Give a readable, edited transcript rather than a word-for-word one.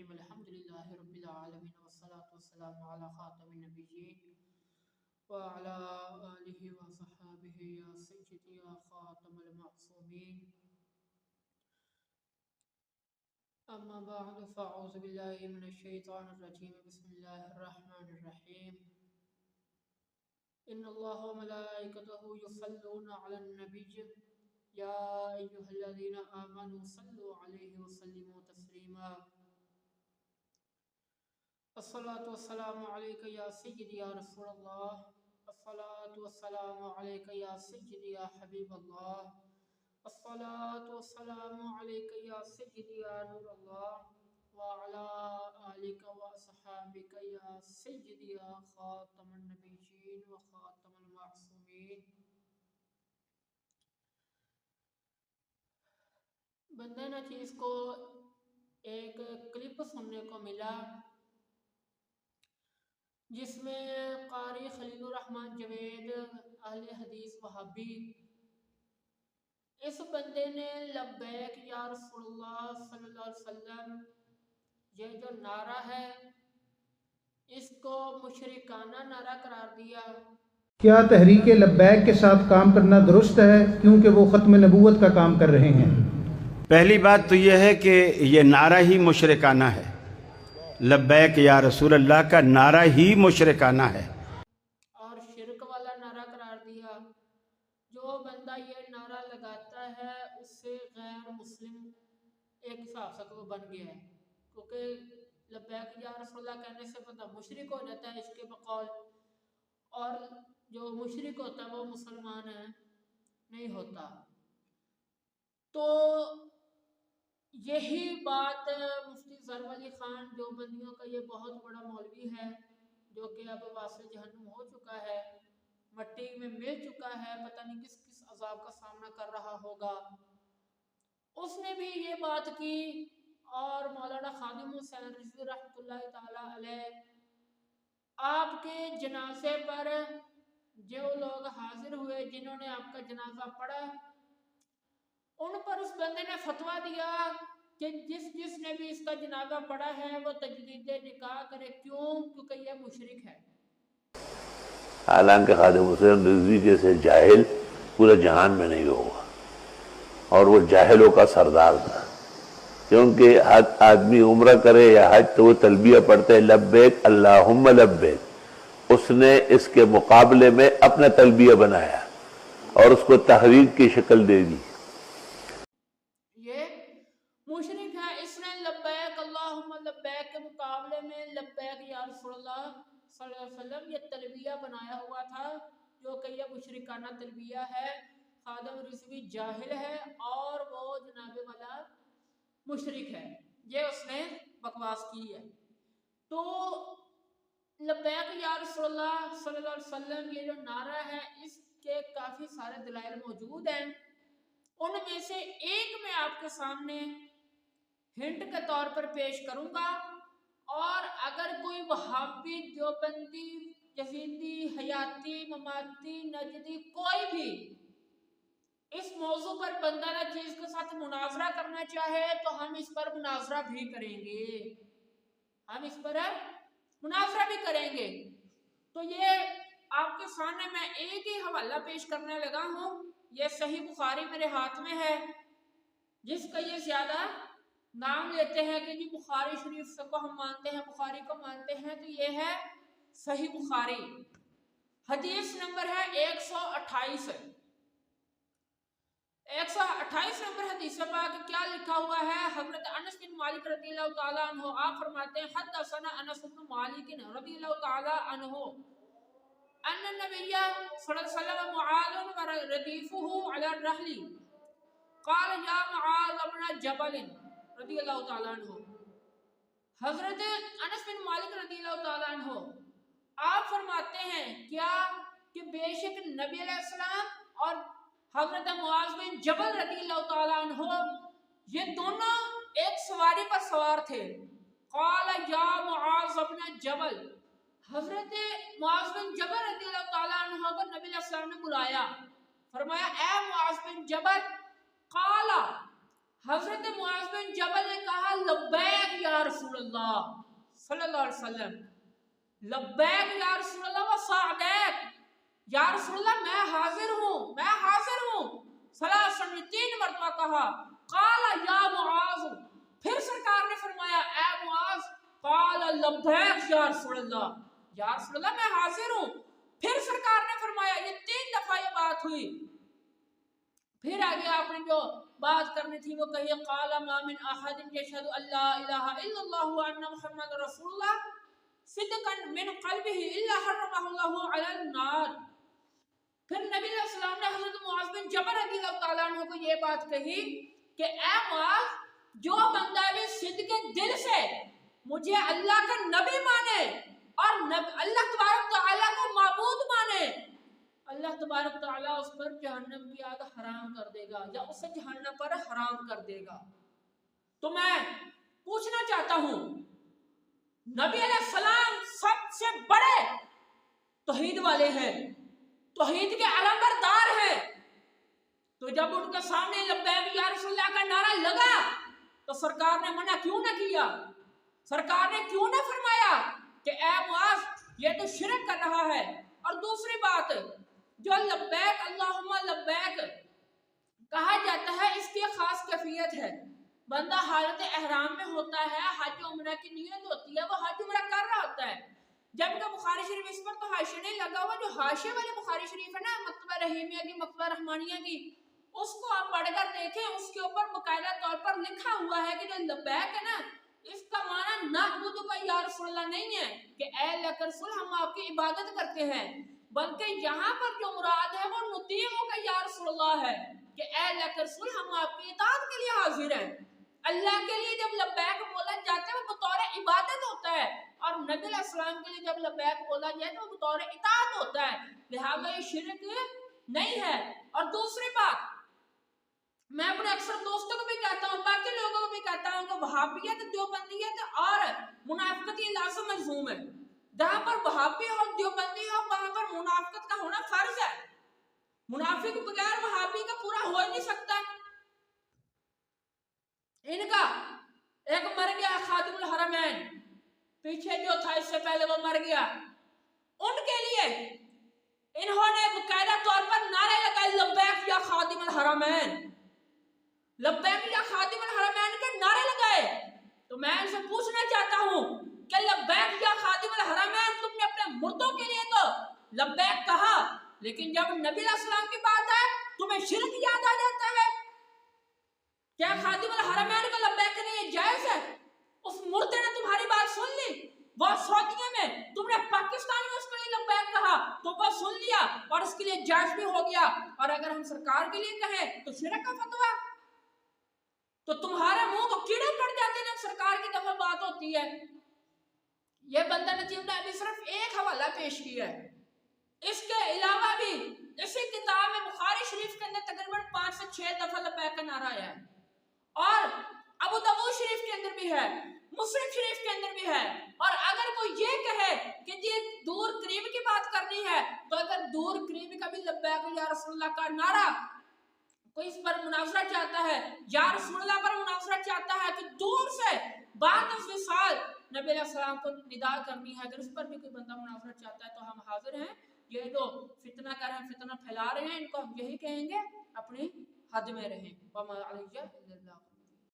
الرحیم الحمدللہ رب العالمین والصلاة والسلام علی خاتم النبیین وعلی آلہ وصحابہ یا سیدی یا خاتم المعصومین اما بعد فاعوذ باللہ من الشیطان الرجیم بسم اللہ الرحمن الرحیم ان اللہ وملائکتہ یصلون علی النبی یا ایہا الذین آمنوا صلوا علیہ وسلموا تسلیما الصلاة والسلام علیک یا سیدی یا رسول اللہ الصلاة والسلام علیک یا سیدی یا حبیب اللہ الصلاة والسلام علیک یا سیدی یا نور اللہ وعلا آلک واصحابک یا سیدی یا خاتم النبیین وخاتم المعصومین. بندہ نچیز کو ایک کلپ سننے کو ملا جس میں قاری خلیل الرحمن جوید اہل حدیث وہابی اس بندے نے لبیک یا رسول اللہ صلی اللہ علیہ وسلم یہ جو نعرہ ہے اس کو مشرکانہ نعرہ قرار دیا. کیا تحریک لبیک کے ساتھ کام کرنا درست ہے کیونکہ وہ ختم نبوت کا کام کر رہے ہیں؟ پہلی بات تو یہ ہے کہ یہ نعرہ ہی مشرکانہ ہے. لبیک یا رسول اللہ کا نعرہ ہی مشرکانہ ہے اور شرک والا نعرہ قرار دیا. جو بندہ یہ نعرہ لگاتا ہے اس سے غیر مسلم ایک حساب سے وہ بن گیا ہے، کیونکہ لبیک یا رسول اللہ کہنے سے بندہ مشرک ہو جاتا ہے اس کے بقول، اور جو مشرک ہوتا ہے وہ مسلمان نہیں ہوتا. تو یہی بات مفتی ظفر علی خان جو بندیوں کا یہ بہت بڑا مولوی ہے جو کہ اب واصل جہنم ہو چکا ہے، مٹی میں مل چکا ہے، پتہ نہیں کس کس عذاب کا سامنا کر رہا ہوگا، اس نے بھی یہ بات کی. اور مولانا خادم حسین رضوی رحمۃ اللہ تعالی علیہ آپ کے جنازے پر جو لوگ حاضر ہوئے جنہوں نے آپ کا جنازہ پڑھا ان پر اس بندے نے فتویٰ دیا کہ جس نے بھی اس کا جنازہ پڑھا ہے وہ تجدید نکاح کرے. کیوں؟ کیونکہ یہ مشرک ہے. حالانکہ خادم حسین رضوی جیسے جاہل پورے جہان میں نہیں ہوگا، اور وہ جاہلوں کا سردار تھا، کیونکہ آدمی عمرہ کرے یا حج تو وہ تلبیہ پڑھتے ہیں لبیک اللہم لبیک. اس نے اس کے مقابلے میں اپنا تلبیہ بنایا اور اس کو تحریک کی شکل دے دی. یہ مشرک ہے. اس نے لبیک اللہم لبیک کے مقابلے میں لبیک یا رسول اللہ صلی اللہ علیہ وسلم یہ تلبیہ بنایا ہوا تھا جو کہ یہ مشرکانہ تلبیہ ہے. خادم رضوی جاہل ہے اور وہ جناب والا مشرک ہے. یہ اس نے بکواس کی ہے. تو لبیک یا رسول اللہ صلی اللہ علیہ وسلم یہ جو نعرہ ہے اس کے کافی سارے دلائل موجود ہیں. ان میں سے ایک میں آپ کے سامنے ہنٹ کے طور پر پیش کروں گا، اور اگر کوئی وہابی دیوبندی یزیدی حیاتی مماتی نجدی کوئی بھی اس موضوع پر بندہ نہ چیز کے ساتھ مناظرہ کرنا چاہے تو ہم اس پر مناظرہ بھی کریں گے. ہم اس پر مناظرہ بھی کریں گے. تو یہ آپ کے سامنے میں ایک ہی حوالہ پیش کرنے لگا ہوں. یہ صحیح بخاری میرے ہاتھ میں ہے، جس کا یہ زیادہ نام لیتے ہیں کہ جی بخاری شریف کو ہم مانتے ہیں، بخاری کو مانتے ہیں، تو یہ ہے صحیح بخاری. حدیث نمبر ہے 128. 128 نمبر حدیث پاک کیا لکھا ہوا ہے؟ حضرت انس بن مالک رضی اللہ تعالیٰ عنہ آپ فرماتے ہیں حدثنا انس بن مالک رضی اللہ تعالیٰ عنہ ان النبی صلی اللہ علیہ وسلم معاذ وردیفه علی الرحل قال یا معاذ بن جبل رضی اللہ تعالیٰ عنہ. حضرت انس بن مالک رضی اللہ تعالیٰ عنہ آپ فرماتے ہیں کیا کہ بے شک نبی علیہ السلام اور حضرت معاذ بن جبل رضی اللہ تعالیٰ عنہ یہ دونوں ایک سواری پر سوار تھے. قال یا معاذ بن جبل، حضرت معاذ بن جبل رضی اللہ تعالیٰ عنہ کو نبی علیہ السلام نے بلایا، فرمایا اے معاذ بن جبل. قال हजरत मुआज बिन जबल ने कहा लब्बैक या रसूल अल्लाह सल्लल्लाहु अलैहि वसल्लम, लब्बैक या रसूल अल्लाह व सअदैक, या रसूल अल्लाह मैं हाजिर हूँ, मैं हाजिर हूँ। सलासन ने 3 मरतबा कहा। काला या मुआज, फिर सरकार ने फरमाया ए मुआज, काला लब्बैक या रसूल अल्लाह, या रसूल अल्लाह मैं हाजिर हूँ। फिर सरकार ने फरमाया, ये 3 दफा ये बात हुई। फिर आगे आपने जो बात करनी थी वो कही, काला मा मिन अहदिन यशहदु अल्ला इलाहा इल्लल्लाह व अन्ना मुहम्मदुर रसूलुल्लाह सिद्दकन मिन क़ल्बिही इल्ला हर्रमहु अलल नार। फिर नबी सल्लल्लाहु अलैहि वसल्लम ने हजरत मुआज बिन जबल रज़ियल्लाहु ताला अन्हु को ये बात कही कि ए मुआज, जो बंदा भी सिद्ध के दिल से मुझे अल्लाह का नबी माने और अल्लाह तबारक तआला को माबूद माने, अल्लाह तबारक तआला उस पर जहन्नम की आग हराम कर देगा या उसे जहन्नम पर हराम कर देगा। तो मैं पूछना चाहता हूं, नबी अलैहिस्सलाम सबसे बड़े तौहीद वाले हैं, तौहीद के अलमबरदार हैं, तो जब उनके सामने लब्बैक या रसूलल्लाह का नारा लगा तो सरकार ने मना क्यों ना किया? सरकार ने क्यों ना फरमाया कि ए मुआज, ये तो शिरक कर रहा है। और दूसरी बात, जो लब्बैक अल्लाहुम्मा लब्बैक कहा जाता है, इसकी खास कैफियत है। बंदा हालत एहराम में होता है, हज उम्रा की नियत होती है, वो हज उम्रा कर रहा होता है, जबकि बुखारी शरीफ इस पर तो हाशिया नहीं लगा हुआ। जो हाशिया वाली बुखारी शरीफ है ना, मकतबा रहीमिया की, मकतबा रहमानिया की, उसको आप पढ़कर देखें, उसके ऊपर बाकायदा तौर पर लिखा हुआ है कि जो लब्बैक है ना, इसका माना नअबुदु का या रसूलल्लाह नहीं है कि ए अल्लाह के रसूल हम आपकी इबादत करते हैं, बल्कि यहाँ पर जो मुराद है वो नुतीउ का या रसूलल्लाह है कि ए अल्लाह के रसूल हम आपकी इताअत के लिए हाजिर हैं। अल्लाह के लिए जब लब्बैक बोला जाता है वो बतौर इबादत होता है, और नबी अलैहि सलाम के लिए जब लब्बैक बोला जाए तो वो बतौर इताअत होता है, लिहाजा ये शिरक नहीं है। और दूसरी बात, मैं अपने अक्सर दोस्तों को भी कहता हूँ, बाकी लोगों को भी कहता हूँ कि वहाबियत, देवबंदियत और मुनाफिकत ये लाज़िम मलज़ूम है। जहाँ पर वहाबी हो, देवबंदी हो, वहाँ पर मुनाफिकत का होना फर्ज है। मुनाफिक बगैर वहाबी का पूरा हो ही नहीं सकता। इनका एक मर गया खादिमुल हरमैन, पीछे जो था इससे पहले वो मर गया, उनके लिए इन्होंने बाकायदा तौर पर नारे लगाए लब्बैक या खादिमुल हरमैन, लब्बैक या खादिमुल हरमैन के नारे लगाए। तो मैं इनसे पूछना चाहता हूँ कि लब्बैक या खादिमुल हरमैन, तुमने अपने मुर्दों के लिए तो लब्बैक कहा, लेकिन जब नबी अलैहि सलाम की बात है तुम्हें शिरक याद आ जाता है। क्या खादिमुल हरमैन का लब्बैक नहीं जायज है? उस मुर्दे ने तुम्हारी बात सुन ली, वो सऊदीया में, तुमने पाकिस्तान में उसके लिए लब्बैक कहा तो वो सुन लिया और उसके लिए जायज भी हो गया। और अगर हम सरकार के लिए कहें तो शिरक का फतवा, तो तुम्हारे मुंह को कीड़े पड़ जाते हैं जब सरकार की दफा बात होती है। ये बंदा नजीब ने अभी सिर्फ एक हवाला पेश किया है, इसके अलावा भी इसी किताब में बुखारी शरीफ के अंदर तकरीबन 5 से 6 दफा लब्बैक का नारा आया है, और अबू दाऊद शरीफ के अंदर भी है, मुस्लिम शरीफ के अंदर भी है। और अगर कोई ये कहे कि ये दूर करीब की बात करनी है, तो अगर दूर करीब का भी लब्बैक या रसूलुल्लाह का नारा कोई इस पर मुनाजरा चाहता है, या रसूलुल्लाह पर मुनाजरा चाहता है कि दूर से बाद विसाल नबी अलैहि सलाम को निदा करनी है, अगर उस पर भी कोई बंदा मुनाजरा चाहता है तो हम हाजिर हैं। ये जो फितना कर रहे हैं, फितना फैला रहे हैं, इनको हम यही कहेंगे अपनी हद में रहें।